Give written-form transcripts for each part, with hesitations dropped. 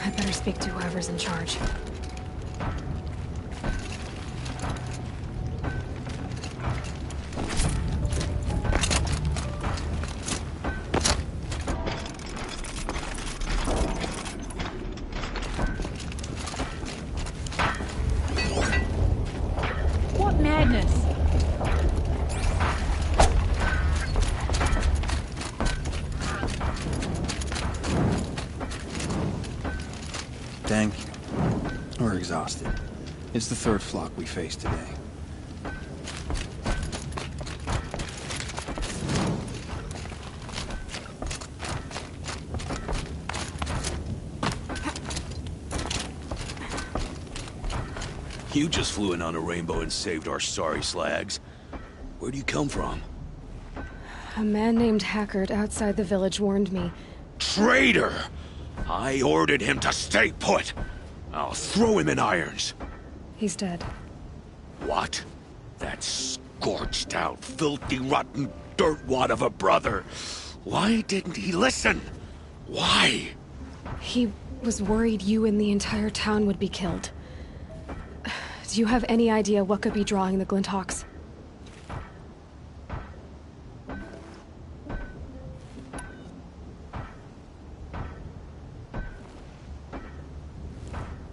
I better speak to whoever's in charge. What madness! Thank you. We're exhausted. It's the third flock we faced today. You just flew in on a rainbow and saved our sorry slags. Where do you come from? A man named Hackard outside the village warned me. Traitor! I ordered him to stay put! I'll throw him in irons. He's dead. What? That scorched out, filthy, rotten dirtwad of a brother. Why didn't he listen? Why? He was worried you and the entire town would be killed. Do you have any idea what could be drawing the Glinthawks?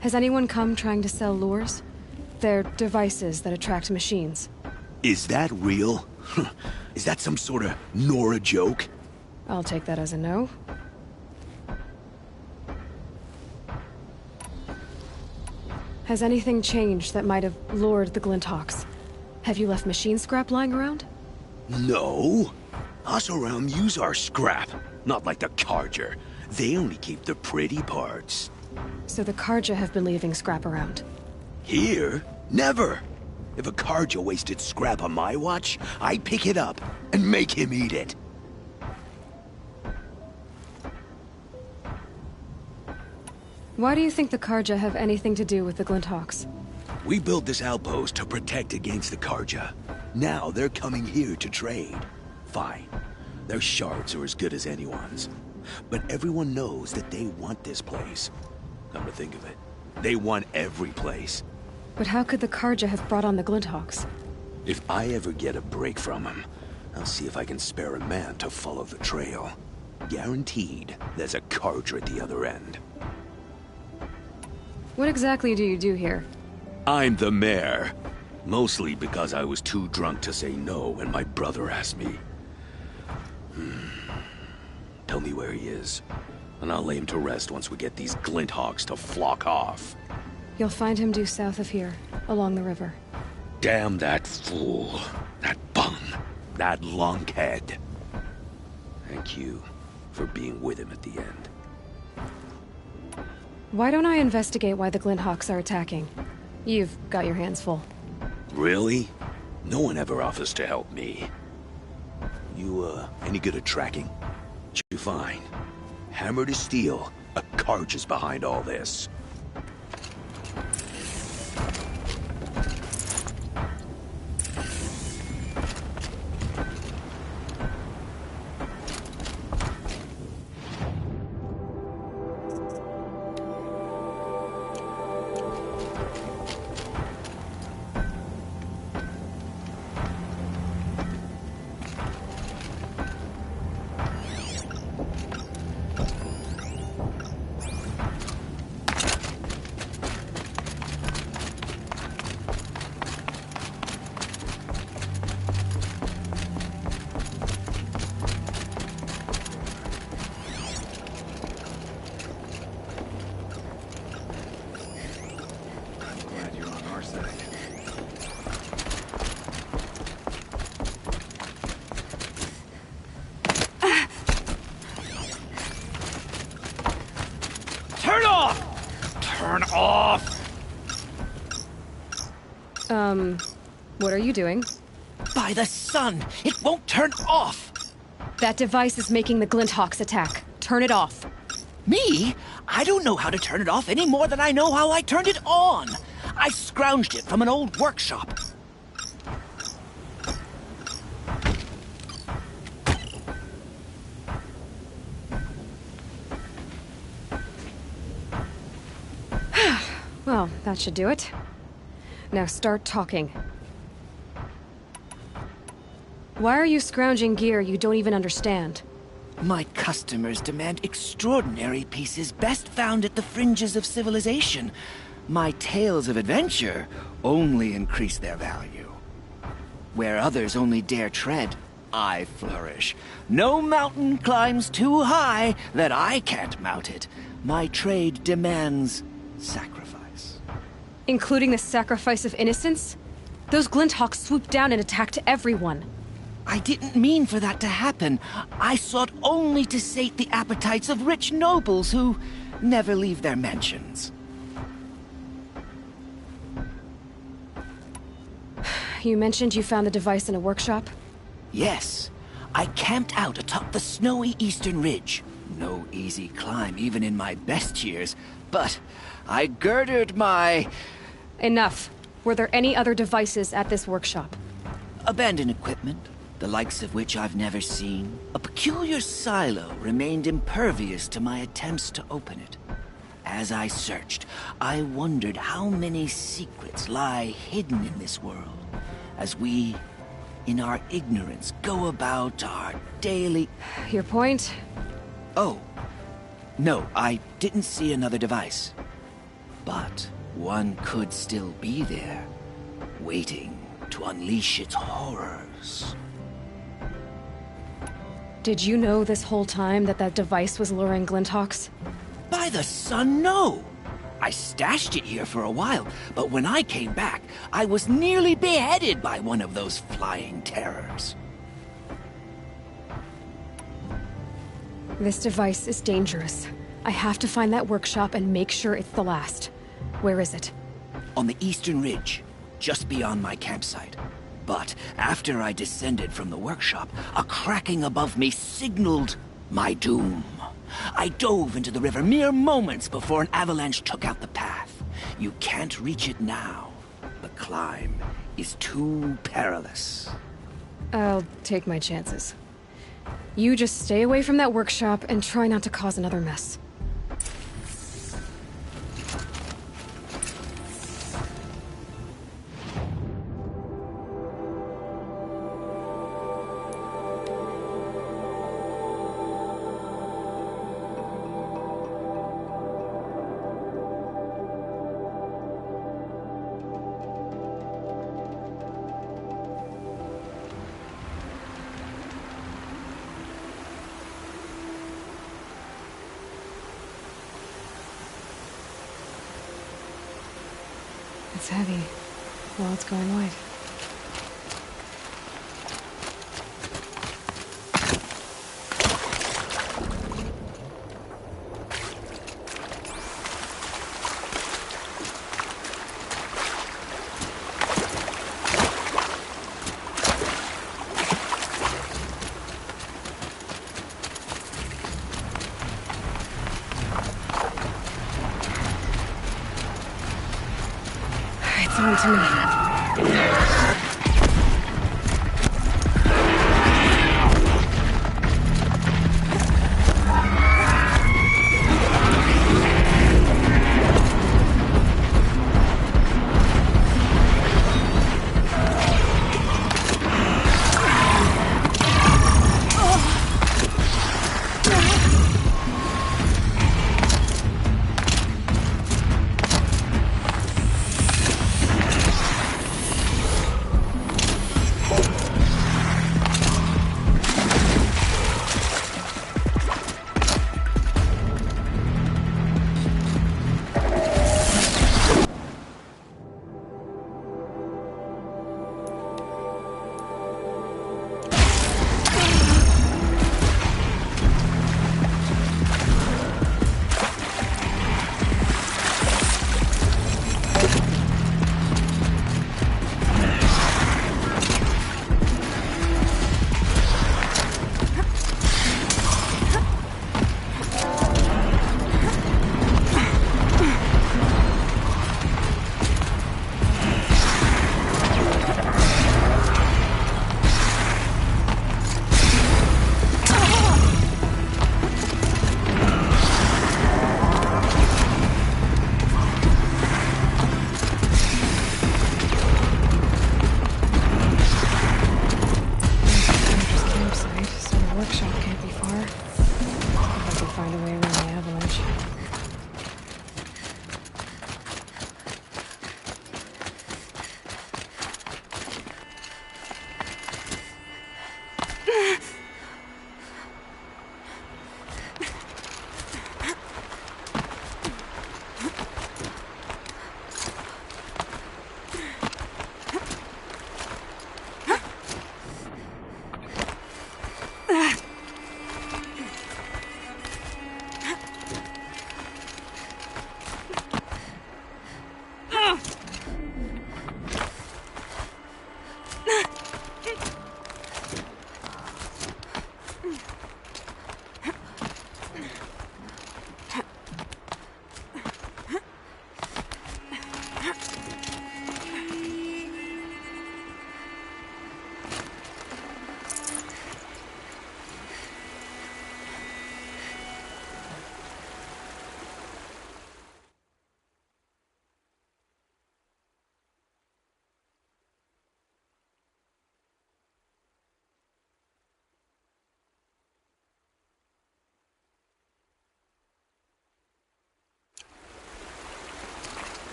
Has anyone come trying to sell lures? They're devices that attract machines. Is that real? Is that some sort of Nora joke? I'll take that as a no. Has anything changed that might have lured the Glinthawks? Have you left machine scrap lying around? No. Us around use our scrap. Not like the Carja. They only keep the pretty parts. So the Carja have been leaving scrap around. Here? Never! If a Carja wasted scrap on my watch, I'd pick it up and make him eat it. Why do you think the Carja have anything to do with the Glinthawks? We built this outpost to protect against the Carja. Now they're coming here to trade. Fine. Their shards are as good as anyone's. But everyone knows that they want this place. Come to think of it, they want every place. But how could the Carja have brought on the Glinthawks? If I ever get a break from them, I'll see if I can spare a man to follow the trail. Guaranteed, there's a Carja at the other end. What exactly do you do here? I'm the mayor. Mostly because I was too drunk to say no when my brother asked me. Tell me where he is, and I'll lay him to rest once we get these Glinthawks to flock off. You'll find him due south of here, along the river. Damn that fool. That bum. That lunkhead. Thank you for being with him at the end. Why don't I investigate why the Glinthawks are attacking? You've got your hands full. Really? No one ever offers to help me. You, any good at tracking? You fine. Hammer to steel. A Carja is behind all this. Turn off! Turn off! What are you doing? By the sun! It won't turn off! That device is making the Glinthawks attack. Turn it off. Me? I don't know how to turn it off any more than I know how I turned it on. I scrounged it from an old workshop. Well, that should do it. Now start talking. Why are you scrounging gear you don't even understand? My customers demand extraordinary pieces best found at the fringes of civilization. My tales of adventure only increase their value. Where others only dare tread, I flourish. No mountain climbs too high that I can't mount it. My trade demands sacrifice. Including the sacrifice of innocence? Those Glinthawks swooped down and attacked everyone. I didn't mean for that to happen. I sought only to sate the appetites of rich nobles who never leave their mansions. You mentioned you found the device in a workshop? Yes, I camped out atop the snowy eastern ridge. No easy climb even in my best years, but I girded my... Enough. Were there any other devices at this workshop? abandoned equipment, the likes of which I've never seen. A peculiar silo remained impervious to my attempts to open it. As I searched, I wondered how many secrets lie hidden in this world, as we, in our ignorance, go about our daily... Your point? Oh. No, I didn't see another device. But one could still be there, waiting to unleash its horrors. Did you know this whole time that that device was luring Glinthawks? By the sun, no! I stashed it here for a while, but when I came back, I was nearly beheaded by one of those flying terrors. This device is dangerous. I have to find that workshop and make sure it's the last. Where is it? On the eastern ridge, just beyond my campsite. But after I descended from the workshop, a cracking above me signaled my doom. I dove into the river mere moments before an avalanche took out the path. You can't reach it now. The climb is too perilous. I'll take my chances. You just stay away from that workshop and try not to cause another mess. It's heavy. Well, it's going wide. It's on to me.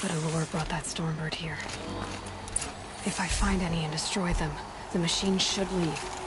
But Allure brought that Stormbird here. If I find any and destroy them, the machine should leave.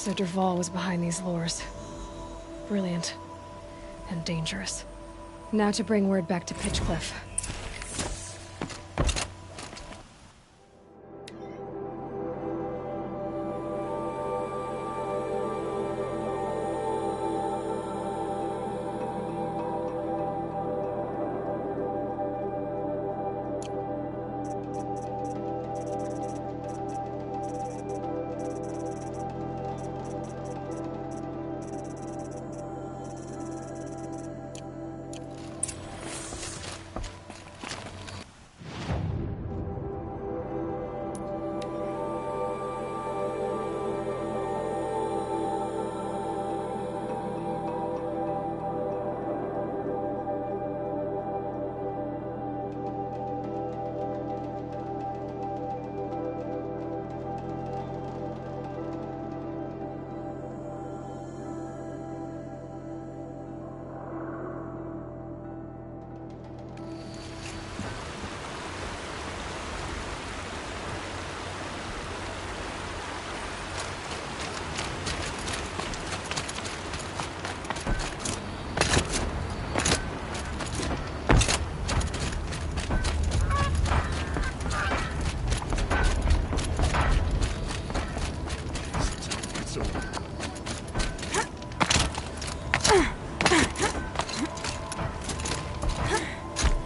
So Dervahl was behind these lures. Brilliant. And dangerous. Now to bring word back to Pitchcliff.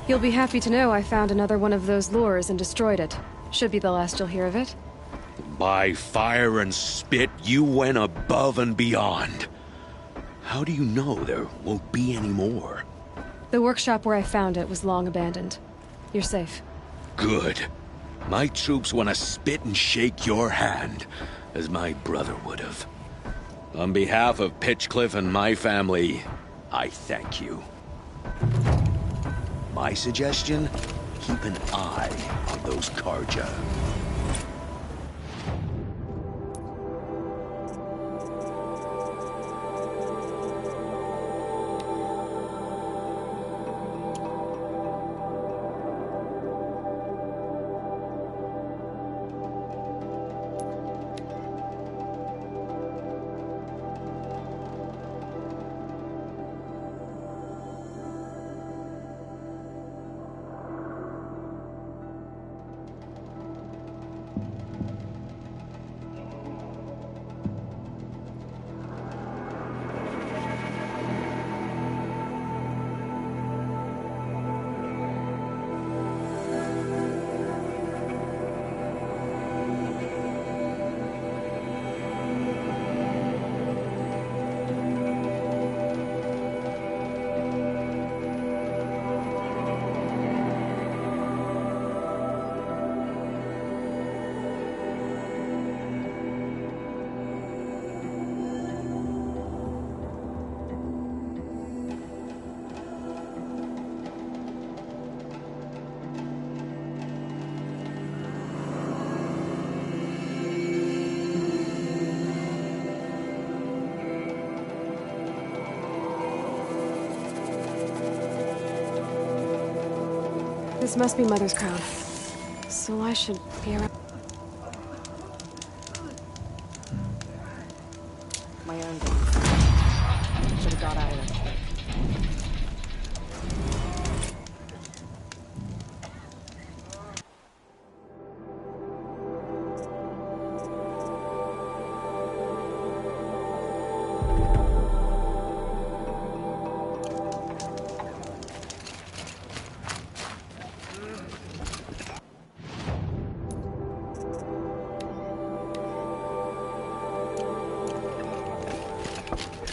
You'll be happy to know I found another one of those lures and destroyed it. Should be the last you'll hear of it. By fire and spit, you went above and beyond. How do you know there won't be any more? The workshop where I found it was long abandoned. You're safe. Good. My troops want to spit and shake your hand, as my brother would have. On behalf of Pitchcliff and my family, I thank you. My suggestion? Keep an eye on those Carja. This must be Mother's crown. So I should be around. My own game. Should have got out of it quick.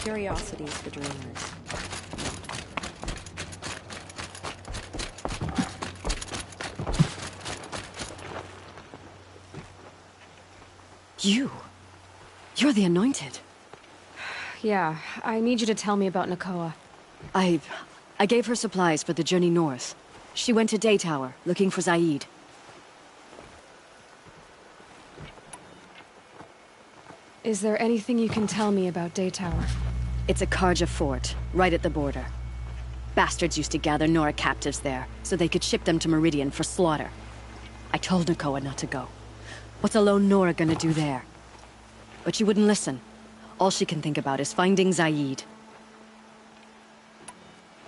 Curiosities for dreamers. You're the Anointed. Yeah, I need you to tell me about Nakoa. I gave her supplies for the journey north. She went to Daytower, looking for Zaid. Is there anything you can tell me about Daytower? It's a Carja fort, right at the border. Bastards used to gather Nora captives there, so they could ship them to Meridian for slaughter. I told Nakoa not to go. What's a lone Nora gonna do there? But she wouldn't listen. All she can think about is finding Zaid.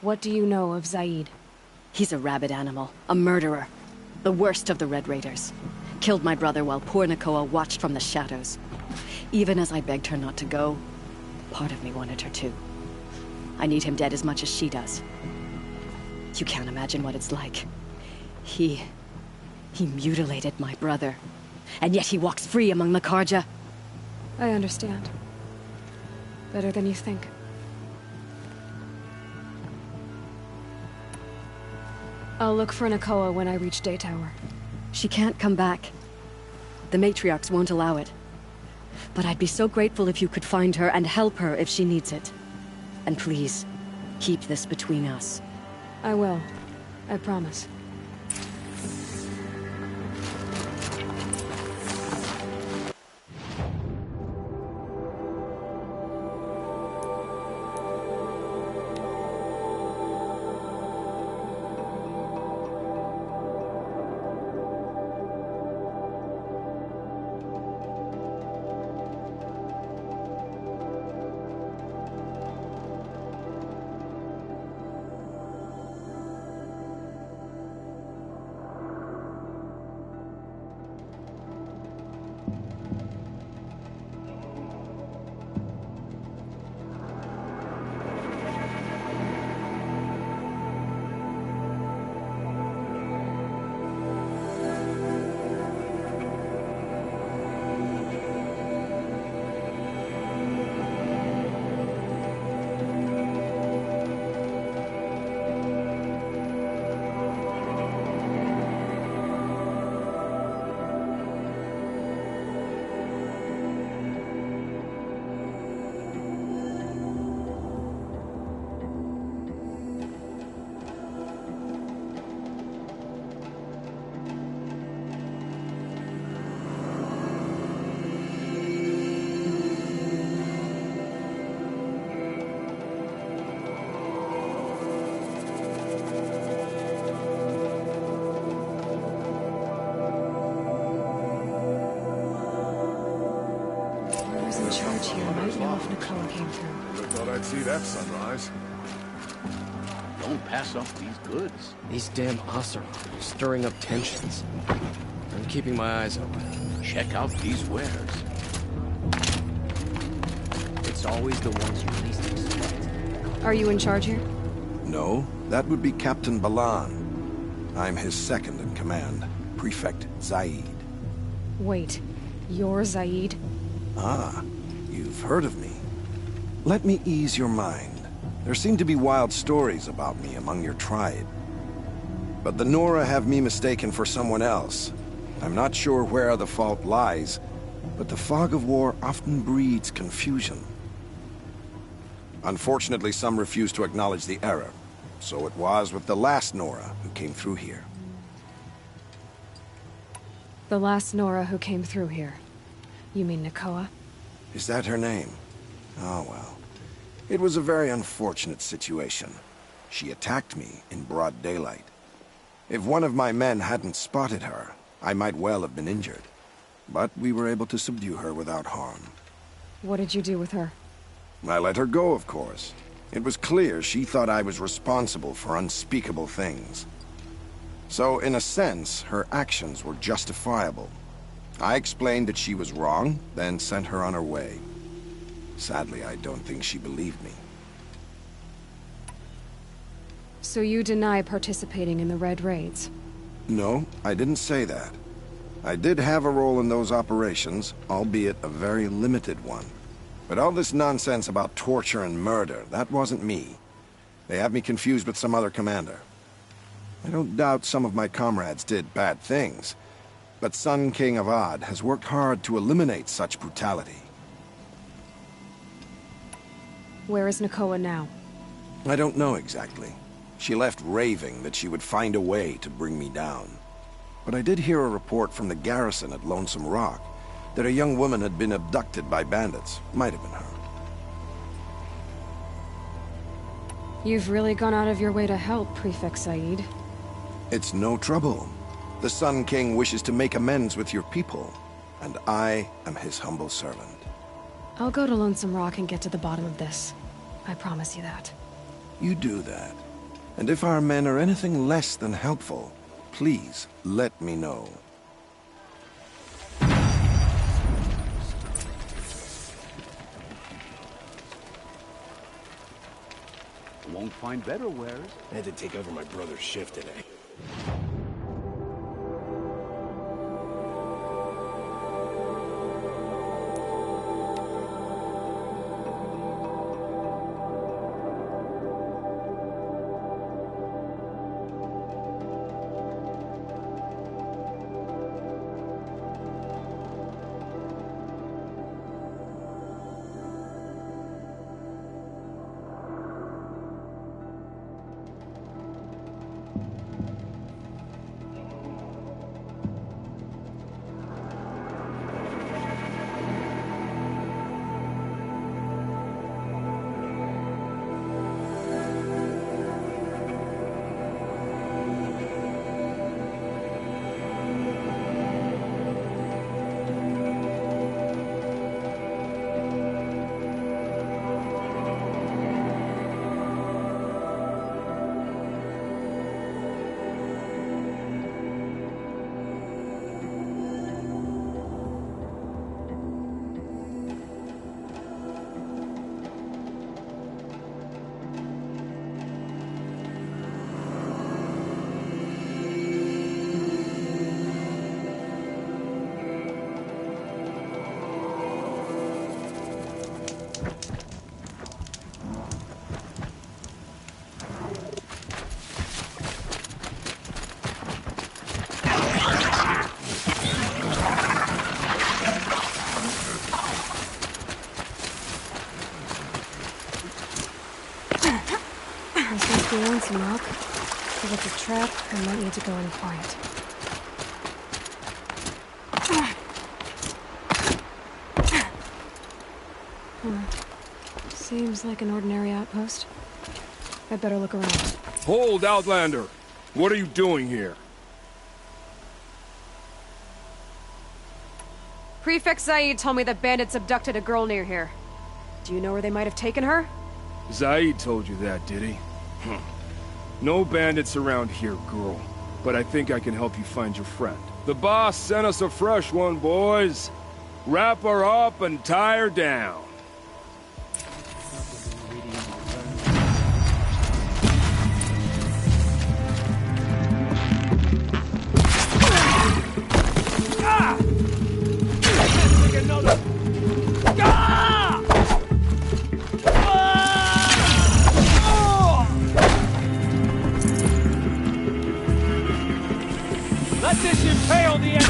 What do you know of Zaid? He's a rabid animal, a murderer. The worst of the Red Raiders. Killed my brother while poor Nakoa watched from the shadows. Even as I begged her not to go, part of me wanted her to. I need him dead as much as she does. You can't imagine what it's like. He mutilated my brother. And yet he walks free among the Karja. I understand. Better than you think. I'll look for Nakoa when I reach Daytower. She can't come back. The matriarchs won't allow it. But I'd be so grateful if you could find her and help her if she needs it. And please, keep this between us. I will. I promise. See that sunrise. Don't pass up these goods. These damn Oseram are stirring up tensions. I'm keeping my eyes open. Check out these wares. It's always the ones you least expect. Are you in charge here? No, that would be Captain Balan. I'm his second in command, Prefect Zaid. Wait, you're Zaid? Ah, you've heard of me. Let me ease your mind. There seem to be wild stories about me among your tribe. But the Nora have me mistaken for someone else. I'm not sure where the fault lies, but the fog of war often breeds confusion. Unfortunately, some refuse to acknowledge the error. So it was with the last Nora who came through here. The last Nora who came through here. You mean Nakoa? Is that her name? Oh well. It was a very unfortunate situation. She attacked me in broad daylight. If one of my men hadn't spotted her, I might well have been injured. But we were able to subdue her without harm. What did you do with her? I let her go, of course. It was clear she thought I was responsible for unspeakable things. So, in a sense, her actions were justifiable. I explained that she was wrong, then sent her on her way. Sadly, I don't think she believed me. So you deny participating in the Red Raids? No, I didn't say that. I did have a role in those operations, albeit a very limited one. But all this nonsense about torture and murder, that wasn't me. They have me confused with some other commander. I don't doubt some of my comrades did bad things, but Sun King Avad has worked hard to eliminate such brutality. Where is Nakoa now? I don't know exactly. She left raving that she would find a way to bring me down. But I did hear a report from the garrison at Lonesome Rock that a young woman had been abducted by bandits. Might have been her. You've really gone out of your way to help, Prefect Zaid. It's no trouble. The Sun King wishes to make amends with your people, and I am his humble servant. I'll go to Lonesome Rock and get to the bottom of this. I promise you that. You do that. And if our men are anything less than helpful, please let me know. Won't find better wares. I had to take over my brother's shift today. Lonesome Rock. If it's a trap, I might need to go in quiet. Seems like an ordinary outpost. I'd better look around. Hold, Outlander! What are you doing here? Prefect Zaid told me that bandits abducted a girl near here. Do you know where they might have taken her? Zaid told you that, did he? No bandits around here, girl. But I think I can help you find your friend. The boss sent us a fresh one, boys. Wrap her up and tie her down. Let this impale the enemy!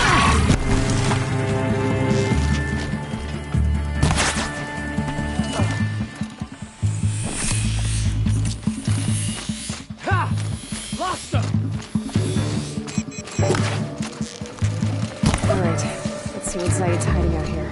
Ha! Lost them! Alright, let's see what Zaid's hiding out here.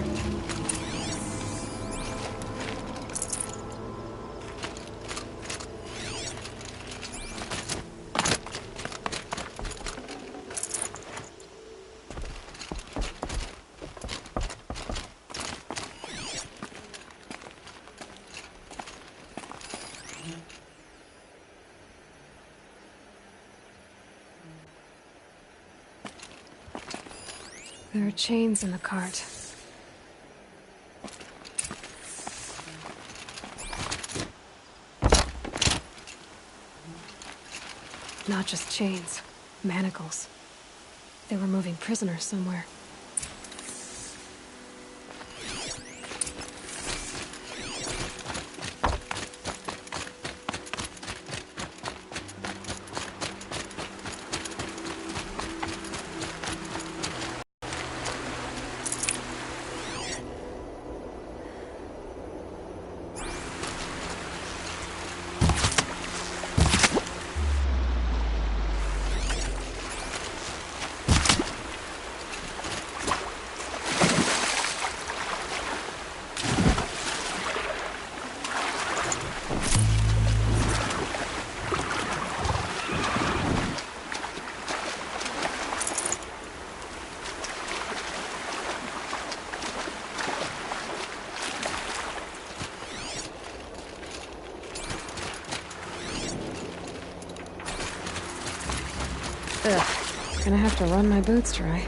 There are chains in the cart. Not just chains, manacles. They were moving prisoners somewhere. Ugh, gonna have to run my boots dry.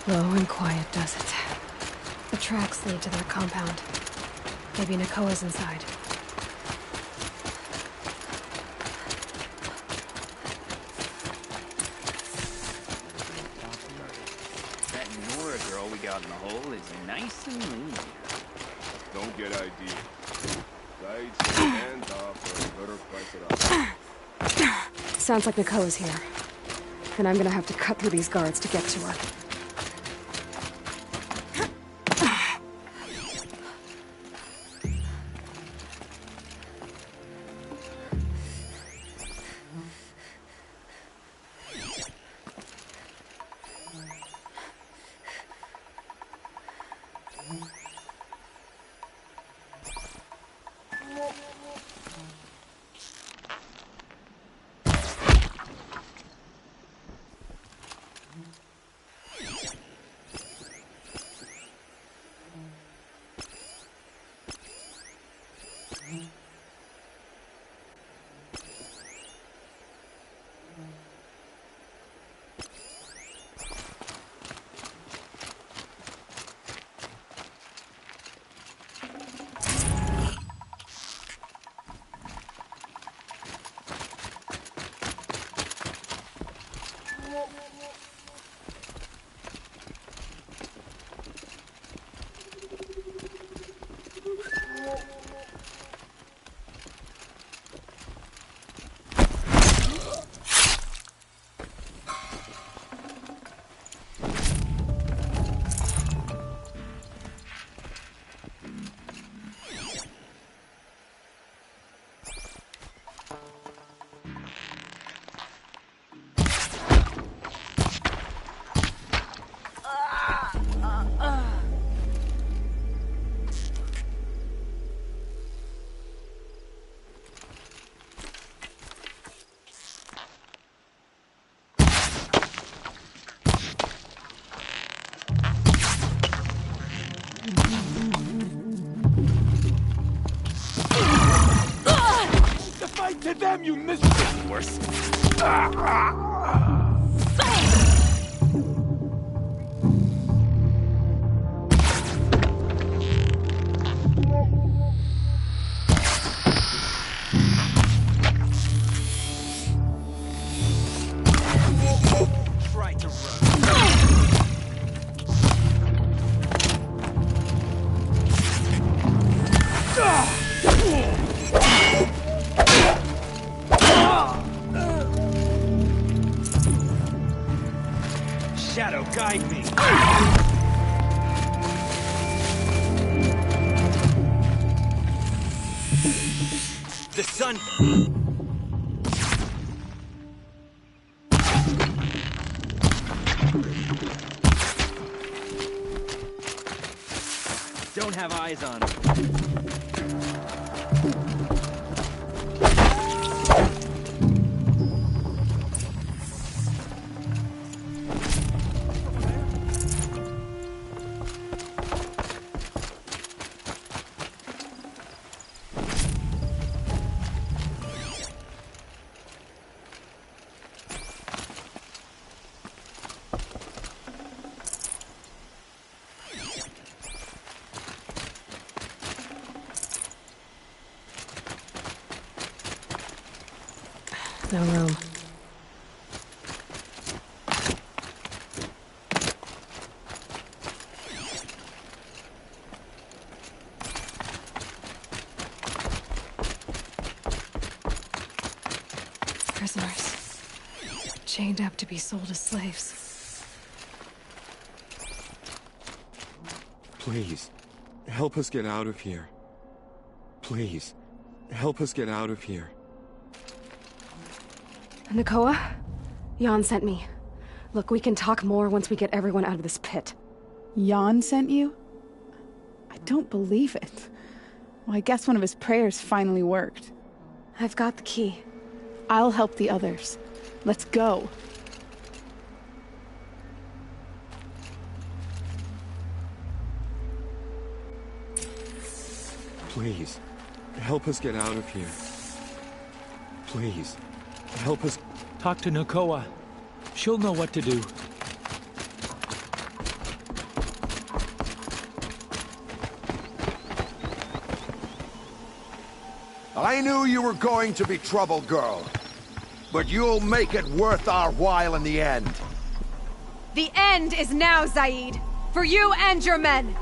Low and quiet does it. The tracks lead to their compound. Maybe Nakoa's inside. That Nora girl we got in the hole is nice and lean. Don't get ideas. Sides and hands off, or better price it up. Sounds like Nakoa's here. And I'm gonna have to cut through these guards to get to her. To them, you mischief worse. Try to run. Shadow, guide me. The sun. Don't have eyes on him. No room. Prisoners. Chained up to be sold as slaves. Please, help us get out of here. Please, help us get out of here. Nakoa? Jan sent me. Look, we can talk more once we get everyone out of this pit. Jan sent you? I don't believe it. Well, I guess one of his prayers finally worked. I've got the key. I'll help the others. Let's go. Please, help us get out of here. Please, help us. Talk to Nakoa. She'll know what to do. I knew you were going to be trouble, girl. But you'll make it worth our while in the end. The end is now, Zaid. For you and your men.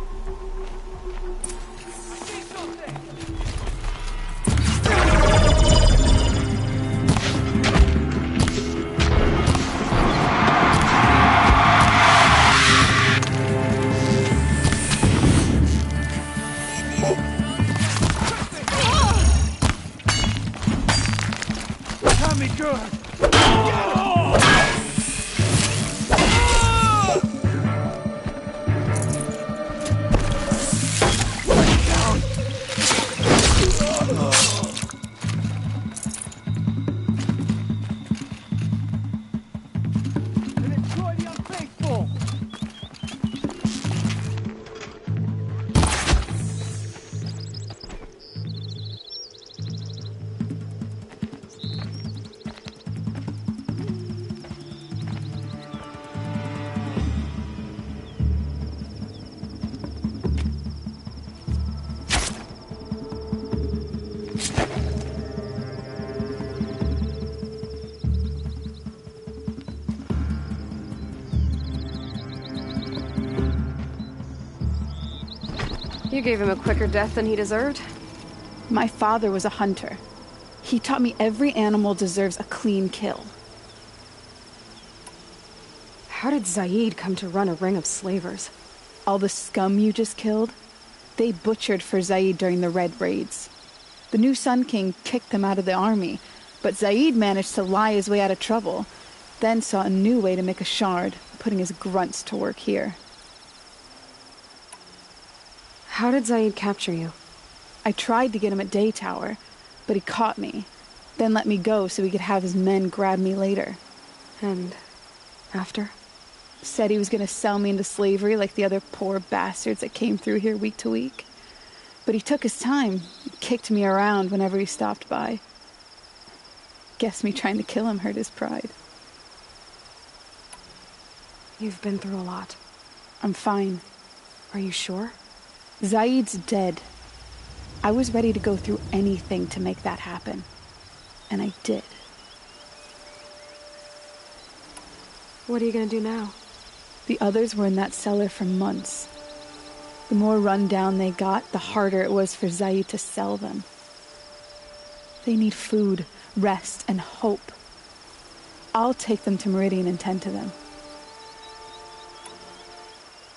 You gave him a quicker death than he deserved. My father was a hunter. He taught me every animal deserves a clean kill. How did Zaid come to run a ring of slavers? All the scum you just killed? They butchered for Zaid during the Red Raids. The new Sun King kicked them out of the army, but Zaid managed to lie his way out of trouble, then saw a new way to make a shard, putting his grunts to work here. How did Zaid capture you? I tried to get him at Day Tower, but he caught me, then let me go so he could have his men grab me later. And after? Said he was going to sell me into slavery like the other poor bastards that came through here week to week. But he took his time, kicked me around whenever he stopped by. Guess me trying to kill him hurt his pride. You've been through a lot. I'm fine. Are you sure? Zaid's dead. I was ready to go through anything to make that happen. And I did. What are you gonna do now? The others were in that cellar for months. The more run down they got, the harder it was for Zaid to sell them. They need food, rest, and hope. I'll take them to Meridian and tend to them.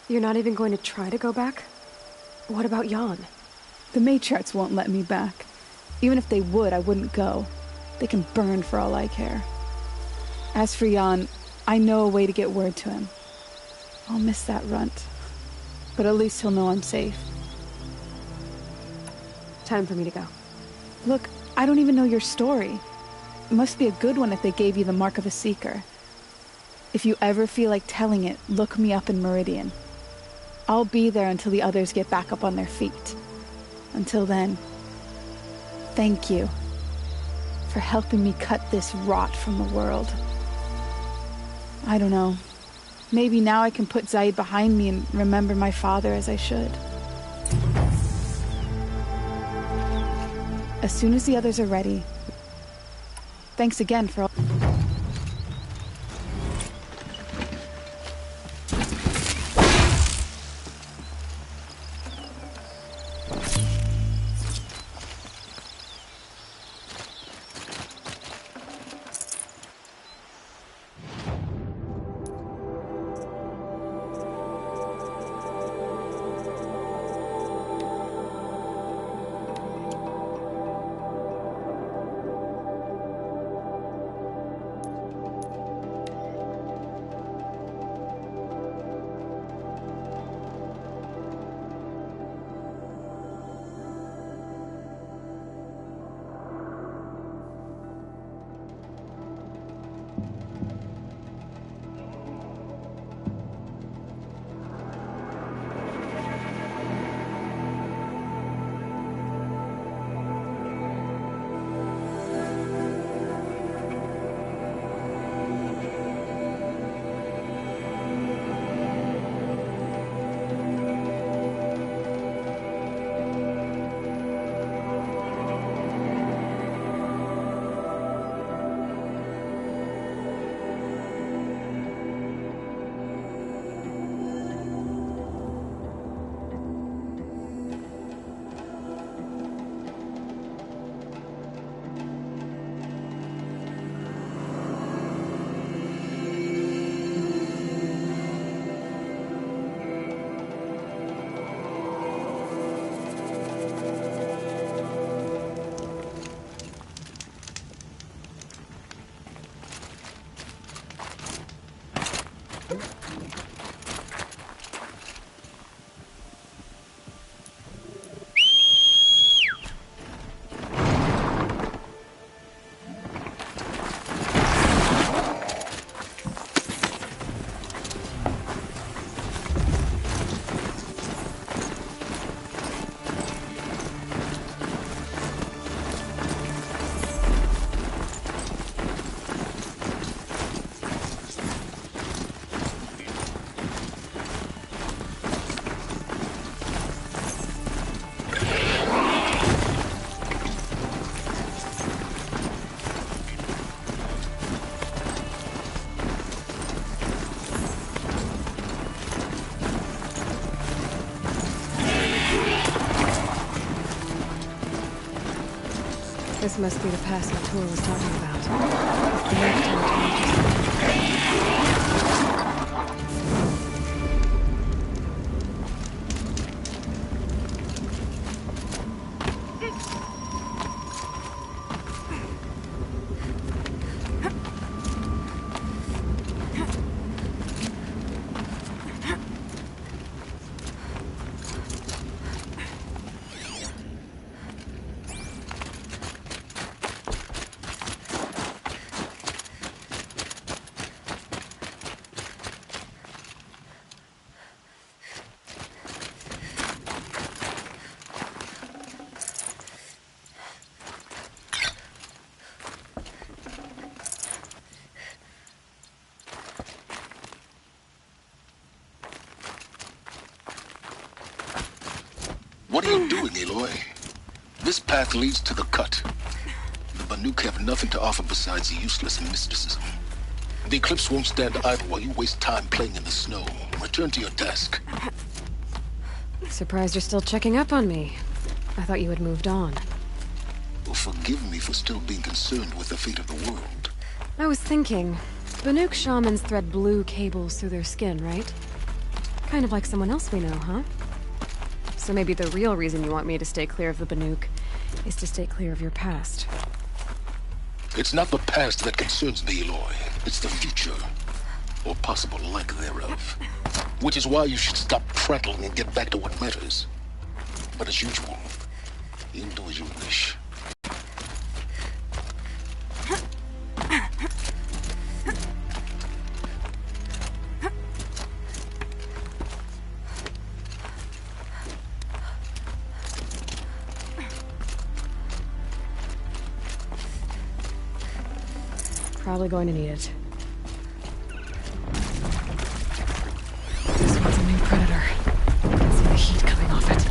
You're not even going to try to go back? What about Jan? The matriarchs won't let me back. Even if they would, I wouldn't go. They can burn for all I care. As for Jan, I know a way to get word to him. I'll miss that runt. But at least he'll know I'm safe. Time for me to go. Look, I don't even know your story. It must be a good one if they gave you the mark of a seeker. If you ever feel like telling it, look me up in Meridian. I'll be there until the others get back up on their feet. Until then, thank you for helping me cut this rot from the world. I don't know. Maybe now I can put Zaid behind me and remember my father as I should. As soon as the others are ready, Thanks again for all... This must be the pass Latour was talking about. It's the next time What are you doing, Aloy? This path leads to the cut. The Banuk have nothing to offer besides useless mysticism. The Eclipse won't stand idle while you waste time playing in the snow. Return to your task. Surprised you're still checking up on me. I thought you had moved on. Well, forgive me for still being concerned with the fate of the world. I was thinking, Banuk shamans thread blue cables through their skin, right? Kind of like someone else we know, huh? So maybe the real reason you want me to stay clear of the Banuk is to stay clear of your past. It's not the past that concerns me, Aloy. It's the future. Or possible lack thereof. Which is why you should stop prattling and get back to what matters. But as usual, you'll do as you wish. Probably going to need it. This one's a new predator. I can see the heat coming off it.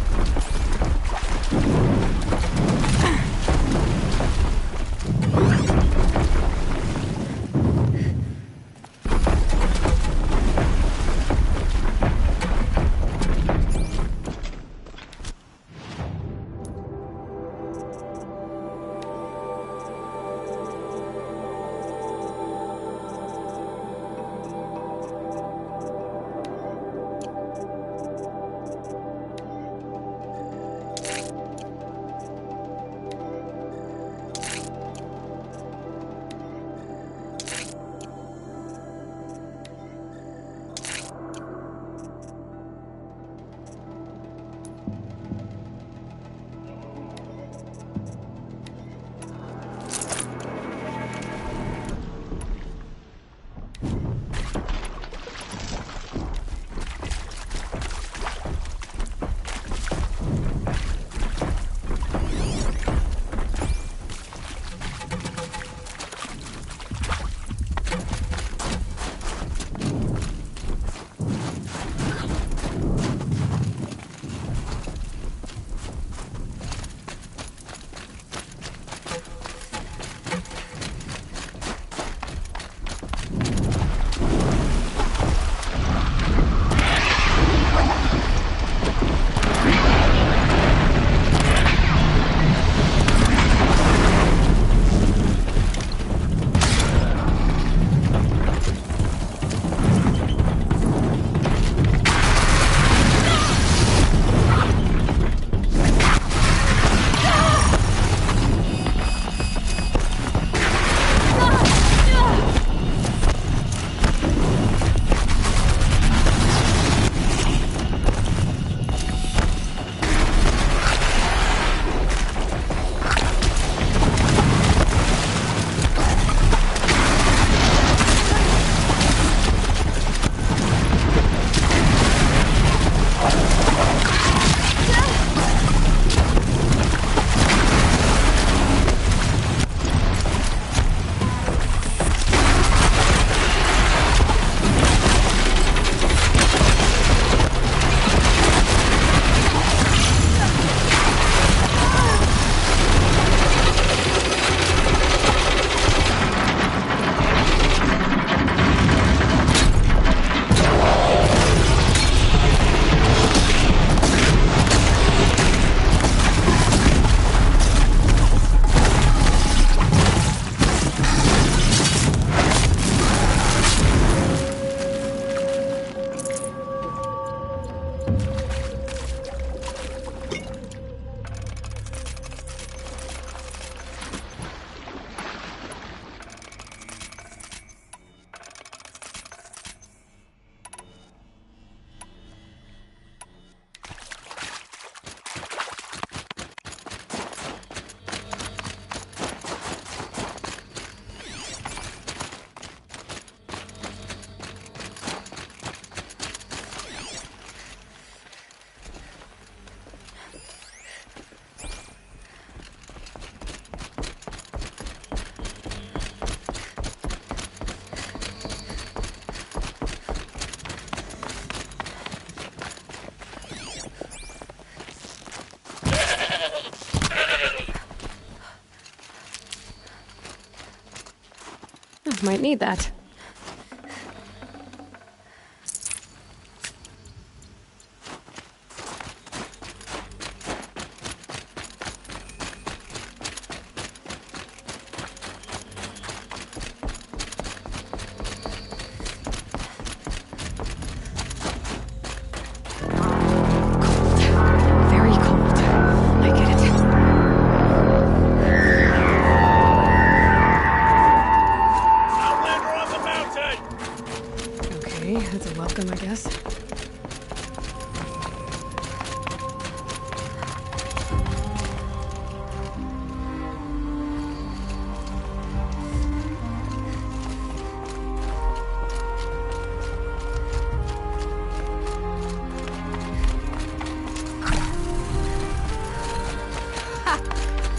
Might need that.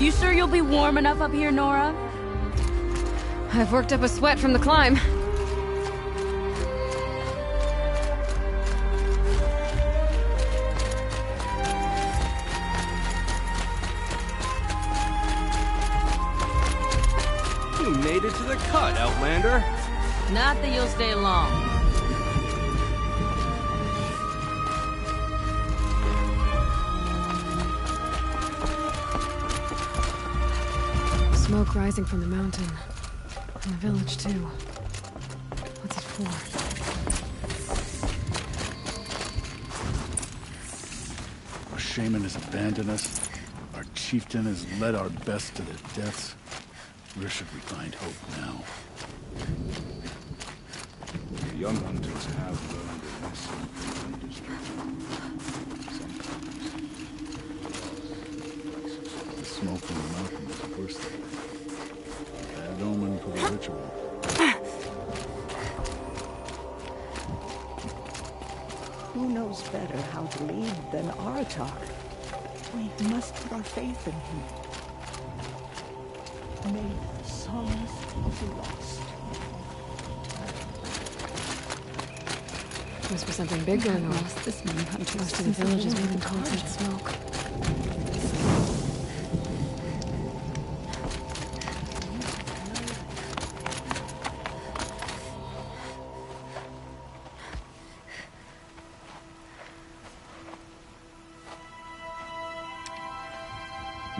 You sure you'll be warm enough up here, Nora? I've worked up a sweat from the climb. You made it to the cut, Outlander. Not that you'll stay long. Smoke rising from the mountain. And the village, too. What's it for? Our shaman has abandoned us. Our chieftain has led our best to their deaths. Where should we find hope now? The young hunters have learned a lesson from destruction. Sometimes. The smoke from the mountain is the worst thing. Bad omen for the ritual. Who knows better how to lead than Aratar? We must put our faith in him. May the songs be lost. Must be something big going on. This many hunters. Most of the village is moving towards that smoke.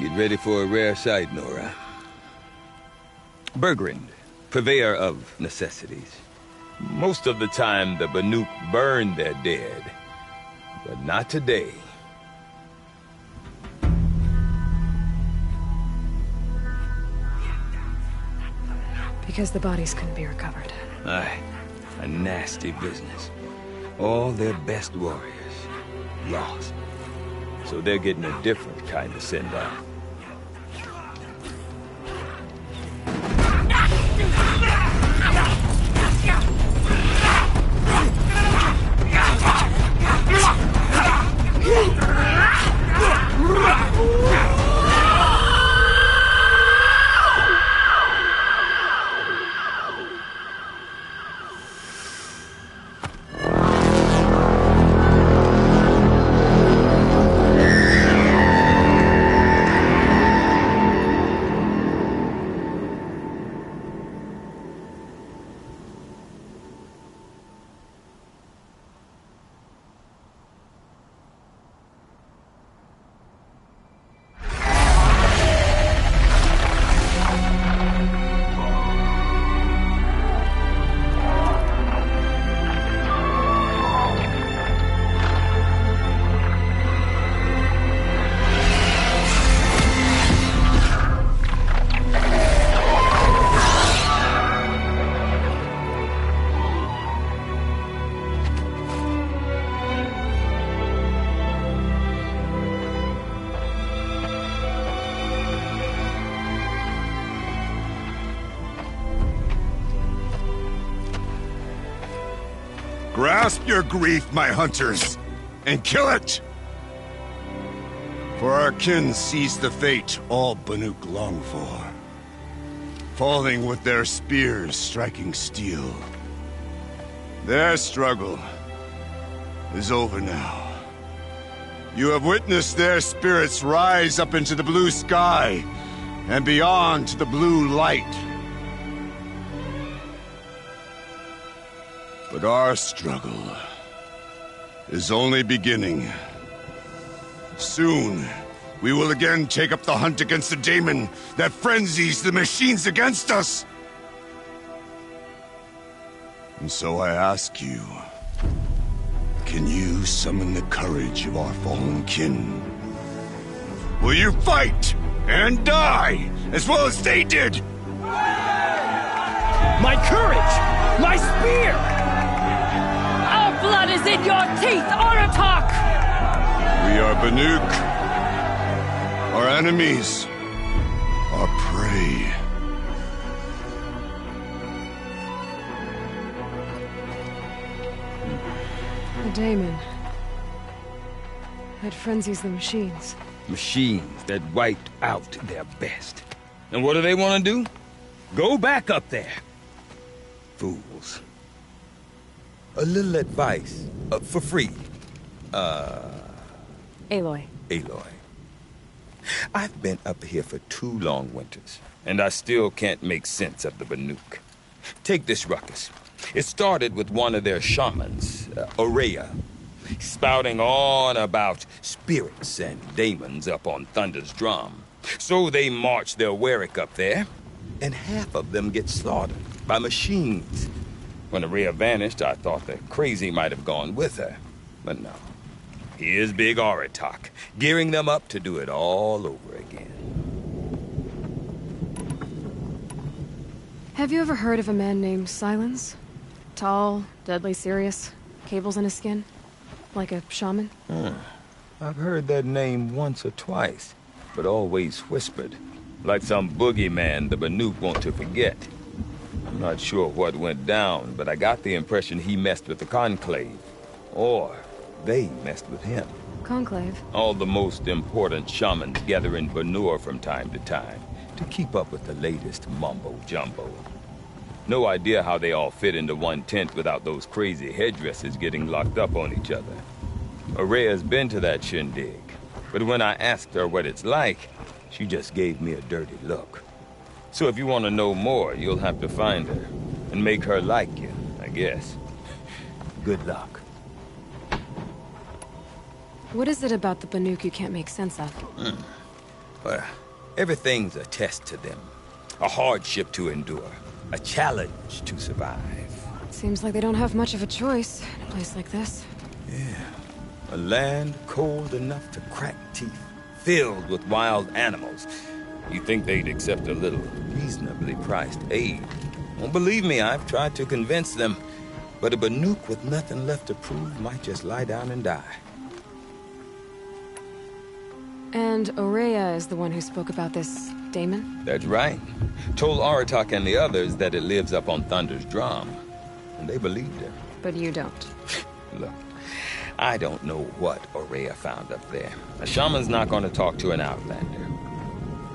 Get ready for a rare sight, Nora. Bergrand, purveyor of necessities. Most of the time, the Banuk burn their dead, but not today. Because the bodies couldn't be recovered. Aye, a nasty business. All their best warriors lost. So they're getting a different kind of send-off. Grasp your grief, my hunters, and kill it! For our kin sees the fate all Banuk long for. Falling with their spears striking steel. Their struggle is over now. You have witnessed their spirits rise up into the blue sky and beyond to the blue light. But our struggle is only beginning. Soon, we will again take up the hunt against the daemon that frenzies the machines against us. And so I ask you, can you summon the courage of our fallen kin? Will you fight and die as well as they did? My courage! My spear! Our blood is in your teeth, Aratak! We are Banuk. Our enemies. Our prey. The daemon. That frenzies the machines. Machines that wiped out their best. And what do they want to do? Go back up there. Fools. A little advice, for free. Aloy. Aloy. I've been up here for 2 long winters, and I still can't make sense of the Banuk. Take this ruckus. It started with one of their shamans, Ourea, spouting on about spirits and demons up on Thunder's drum. So they march their Werik up there, and half of them get slaughtered by machines. When Ourea vanished, I thought the crazy might have gone with her, but no. Here's Big Aratak, gearing them up to do it all over again. Have you ever heard of a man named Silence? Tall, deadly serious, cables in his skin? Like a shaman? I've heard that name once or twice, but always whispered. Like some boogeyman the Banuk want to forget. I'm not sure what went down, but I got the impression he messed with the Conclave. Or they messed with him. Conclave? All the most important shamans gather in Banur from time to time to keep up with the latest mumbo-jumbo. No idea how they all fit into one tent without those crazy headdresses getting locked up on each other. Ourea's been to that shindig, but when I asked her what it's like, she just gave me a dirty look. So if you want to know more, you'll have to find her and make her like you, I guess. Good luck. What is it about the Banuk you can't make sense of? Well, everything's a test to them. A hardship to endure. A challenge to survive. Seems like they don't have much of a choice in a place like this. Yeah. A land cold enough to crack teeth, filled with wild animals. You'd think they'd accept a little reasonably priced aid. Well, believe me, I've tried to convince them. But a Banuk with nothing left to prove might just lie down and die. And Ourea is the one who spoke about this daemon? That's right. Told Aratak and the others that it lives up on Thunder's drum. And they believed her. But you don't. Look, I don't know what Ourea found up there. A shaman's not going to talk to an outlander.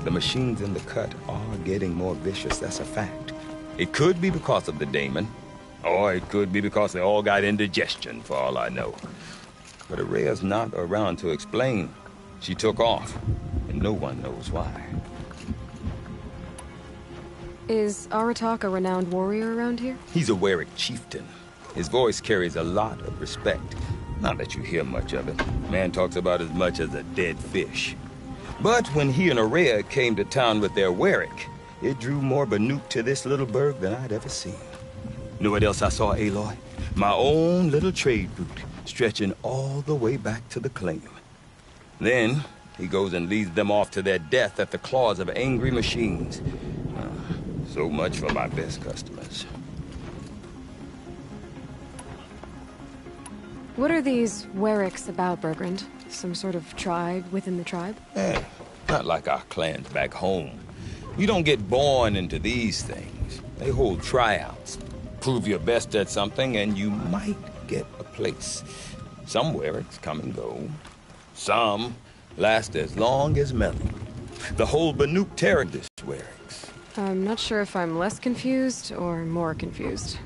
The machines in the cut are getting more vicious, that's a fact. It could be because of the daemon, or it could be because they all got indigestion, for all I know. But Ourea's not around to explain. She took off, and no one knows why. Is Aratak a renowned warrior around here? He's a Werik chieftain. His voice carries a lot of respect. Not that you hear much of it. Man talks about as much as a dead fish. But when he and Ourea came to town with their Werik, it drew more Banuk to this little burg than I'd ever seen. Know what else I saw, Aloy? My own little trade route, stretching all the way back to the claim. Then, he goes and leads them off to their death at the claws of angry machines. So much for my best customers. What are these Weriks about, Bergrand? Some sort of tribe within the tribe? Not like our clans back home. You don't get born into these things. They hold tryouts. Prove your best at something and you might get a place. Some Weriks come and go. Some last as long as Melon. The whole Banuk Terrorist Weriks. I'm not sure if I'm less confused or more confused.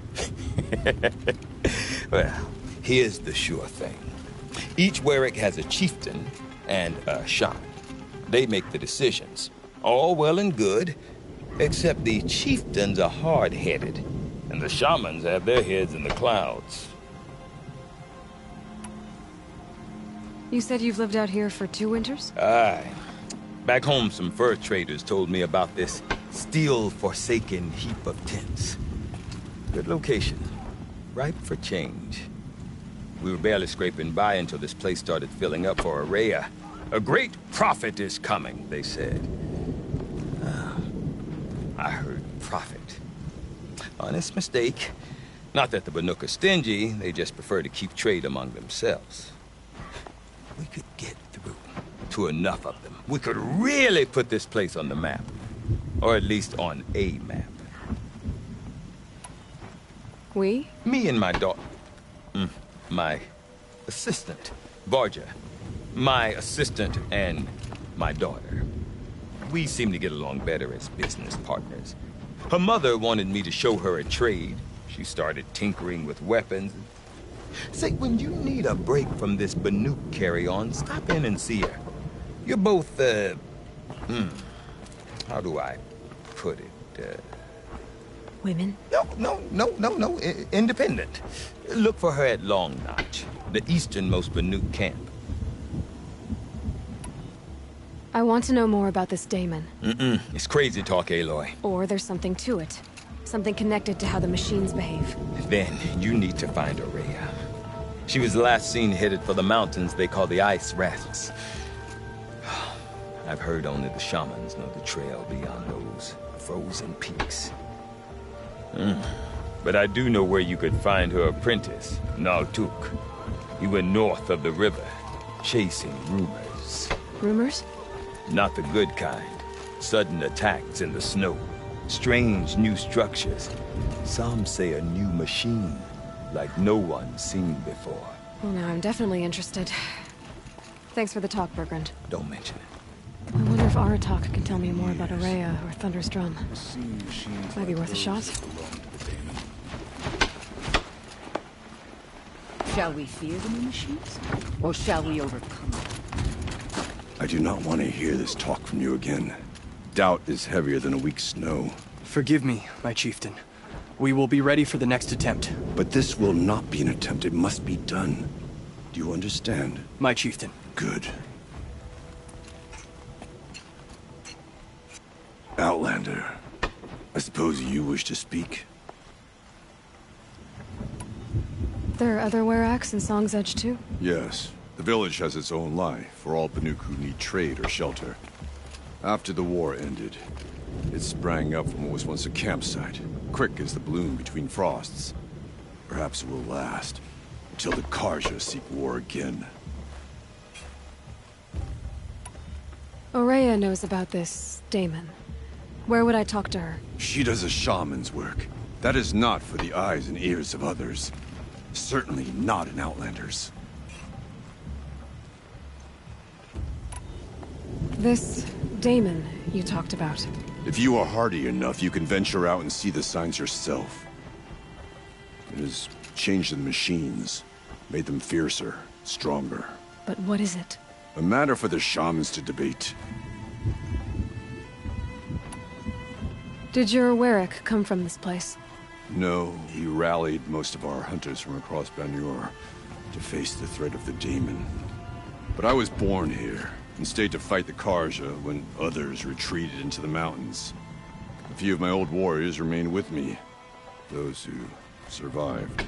Well, here's the sure thing. Each Werik has a chieftain and a shaman. They make the decisions. All well and good, except the chieftains are hard-headed. And the shamans have their heads in the clouds. You said you've lived out here for 2 winters? Aye. Back home, some fur traders told me about this steel-forsaken heap of tents. Good location. Ripe for change. We were barely scraping by until this place started filling up for Ourea. A great prophet is coming, they said. I heard prophet. Honest mistake. Not that the Banuk are stingy, they just prefer to keep trade among themselves. We could get through to enough of them. We could really put this place on the map. Or at least on a map. We? Me and my daughter. My assistant, Varja. My assistant and my daughter. We seem to get along better as business partners. Her mother wanted me to show her a trade. She started tinkering with weapons. Say, when you need a break from this Banuk carry-on, stop in and see her. You're both, how do I put it? Women? No. Independent. Look for her at Long Notch, the easternmost Banuk camp. I want to know more about this Daemon. It's crazy talk, Aloy. Or there's something to it. Something connected to how the machines behave. Then you need to find Ourea. She was last seen headed for the mountains they call the Ice Rasps. I've heard only the shamans know the trail beyond those frozen peaks. But I do know where you could find her apprentice, Naltuk. He went north of the river, chasing rumors. Rumors? Not the good kind. Sudden attacks in the snow. Strange new structures. Some say a new machine, like no one's seen before. Well, now I'm definitely interested. Thanks for the talk, Bergrand. Don't mention it. I wonder if Aratak can tell me more about Ourea or Thunder's Drum. Might be worth a shot. Shall we fear the new machines? Or shall we overcome them? I do not want to hear this talk from you again. Doubt is heavier than a week's snow. Forgive me, my chieftain. We will be ready for the next attempt. But this will not be an attempt. It must be done. Do you understand? My chieftain. Good. Outlander, I suppose you wish to speak? There are other Weraks in Song's Edge too? Yes. The village has its own life for all Banuk who need trade or shelter. After the war ended, it sprang up from what was once a campsite, quick as the bloom between frosts. Perhaps it will last, until the Carja seek war again. Ourea knows about this Daemon. Where would I talk to her? She does a shaman's work. That is not for the eyes and ears of others. Certainly not an Outlander's. This Daemon you talked about. If you are hardy enough, you can venture out and see the signs yourself. It has changed the machines, made them fiercer, stronger. But what is it? A matter for the shamans to debate. Did your Werak come from this place? No, we rallied most of our hunters from across Banur to face the threat of the Daemon. But I was born here, and stayed to fight the Carja when others retreated into the mountains. A few of my old warriors remained with me, those who survived.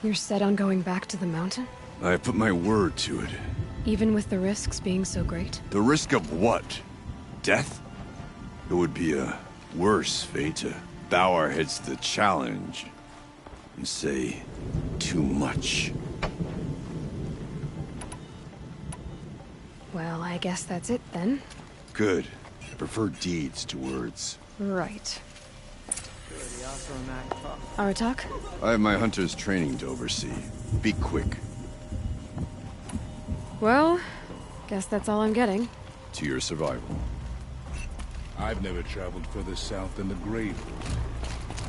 You're set on going back to the mountain? I have put my word to it. Even with the risks being so great? The risk of what? Death? It would be a worse fate to bow our heads to the challenge and say too much. Well, I guess that's it then. Good. I prefer deeds to words. Right. Aratak? I have my hunter's training to oversee. Be quick. Well, guess that's all I'm getting. To your survival. I've never traveled further south than the Grave Road.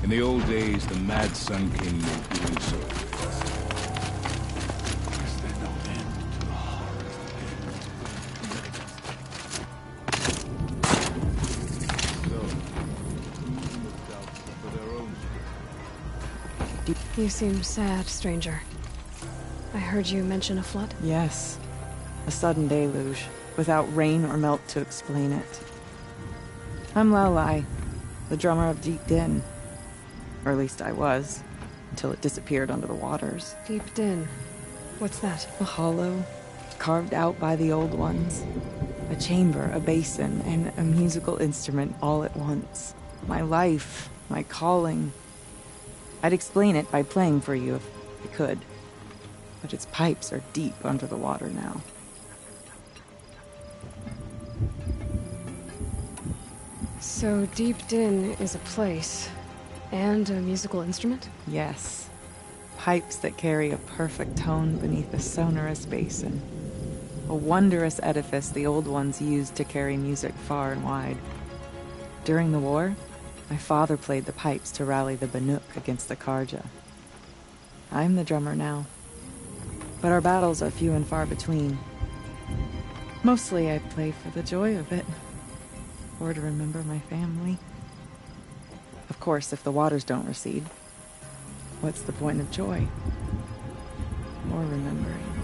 In the old days, the Mad Sun King made doing so. Is there no end to the horror? You seem sad, stranger. I heard you mention a flood? Yes. A sudden deluge, without rain or melt to explain it. I'm Laolai, the drummer of Deep Din. Or at least I was, until it disappeared under the waters. Deep Din. What's that? A hollow, carved out by the Old Ones. A chamber, a basin, and a musical instrument all at once. My life, my calling. I'd explain it by playing for you if I could. But its pipes are deep under the water now. So Deep Din is a place, and a musical instrument? Yes. Pipes that carry a perfect tone beneath a sonorous basin. A wondrous edifice the Old Ones used to carry music far and wide. During the war, my father played the pipes to rally the Banuk against the Carja. I'm the drummer now. But our battles are few and far between. Mostly I play for the joy of it. Or to remember my family. Of course, if the waters don't recede, what's the point of joy? Or remembering?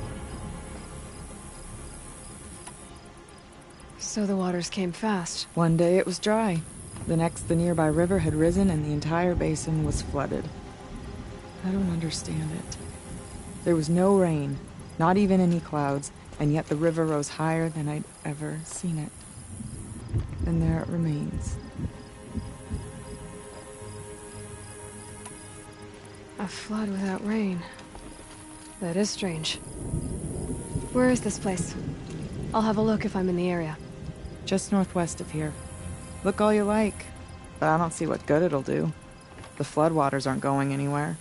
So the waters came fast. One day it was dry. The next, the nearby river had risen and the entire basin was flooded. I don't understand it. There was no rain, not even any clouds, and yet the river rose higher than I'd ever seen it. And there it remains. A flood without rain. That is strange. Where is this place? I'll have a look if I'm in the area. Just northwest of here. Look all you like, but I don't see what good it'll do. The floodwaters aren't going anywhere.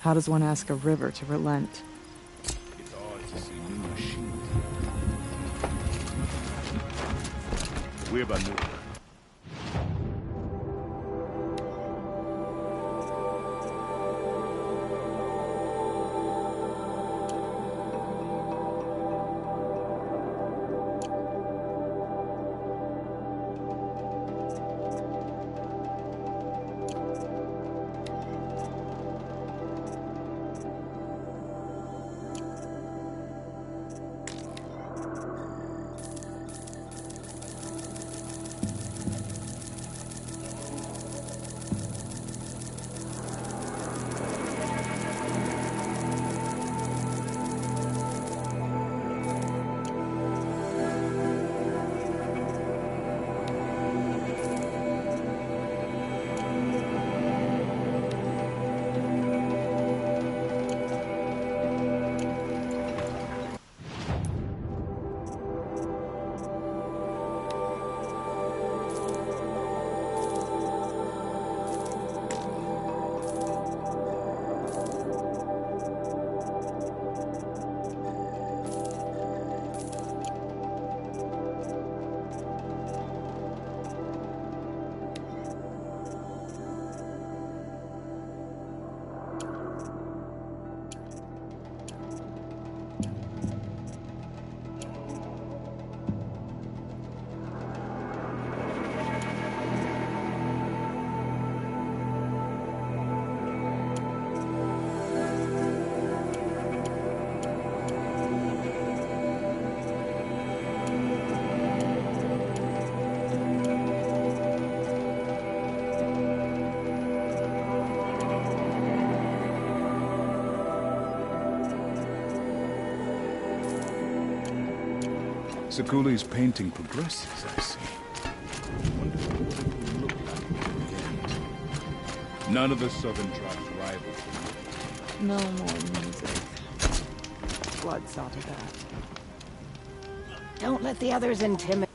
How does one ask a river to relent? It's odd to see new machines. We're Banuk. Sekuli's painting progresses, I see. Wonder what it will look like in the end. None of the southern tribes rival. No more music. Blood saw to that. Don't let the others intimidate.